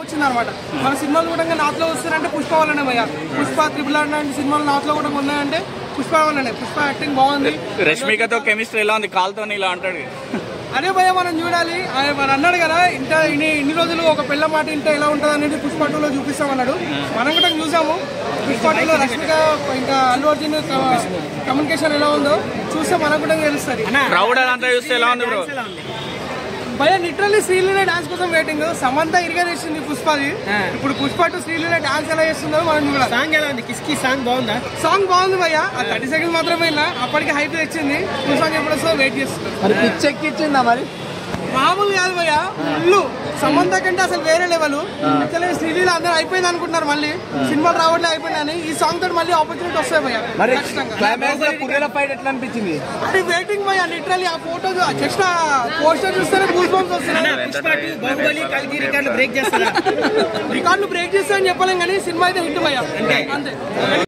వచ్చిందనమాట. మన సినిమాలు కూడా నార్త్ లో వస్తారంటే పుష్ప వల్లనే భయ్య. పుష్ప త్రిబుల్ ఆర్ లాంటి సినిమాలు నార్త్ లో కూడా ఉన్నాయంటే పుష్ప వల్లనే. పుష్ప యాక్టింగ్ బాగుంది. రష్మికతో కెమిస్ట్రీ ఎలా ఉంది? కాల్తో ఇలా అంటాడు. అదే భయ్య మనం చూడాలి. మన అన్నాడు కదా ఇన్ని రోజులు ఒక పిల్ల మాట ఇంట ఎలా ఉంటుంది అనేది పుష్ప 2లో చూపిస్తామన్నాడు. మనం కూడా చూసాము. పుష్ప 2లో రష్మిక ఇంకా అల్లు అర్జున్ కమ్యూనికేషన్ ఎలా ఉందో చూస్తే మనకు కూడా తెలుస్తుంది. క్రౌడ్ అదంతా చూస్తే ఎలా ఉంది బ్రో? భయ్య లిటరల్లీ శ్రీలీల డాన్స్ కోసం వెయిటింగ్. సమంత ఇరిగా చేసింది పుష్పది. ఇప్పుడు పుష్ప 2 శ్రీలీల డాన్స్ ఎలా చేస్తుందో మనం చూడాలి. సాంగ్ ఎలా ఉంది? కిస్కి సాంగ్ బాగుందా? సాంగ్ బాగుంది భయ్య. 30 సెకండ్స్ మాత్రమే ఇలా అప్పటికి హైప్ తెచ్చింది. ఫుల్ సాంగ్ ఎప్పుడు వస్తుందో వెయిట్ చేస్తుంది. పిచ్చెక్కిచ్చిందా మరి? మామూలు కాదు భయ్య. ఫుల్ సమంత కంటే అసలు వేరే లెవెల్. శ్రీలీల అందరూ అయిపోయింది అనుకుంటున్నారు. మళ్ళీ సినిమాలు రావట్లే అయిపోయినాయని ఈ సాంగ్ తోటి మళ్ళీ ఆపర్చునిటీ వస్తాయి భయ్య. ఎట్లా అనిపించింది? అది వెయిటింగ్ భయ్య. లిటరల్లీ ఆ ఫోటో జస్ట్ పోస్టర్ చూస్తేనే గూస్ బంప్స్ వస్తున్నాయి. రికార్డులు బ్రేక్ చేస్తారని చెప్పలేం కానీ సినిమా అయితే హిట్ భయ్య అంతే.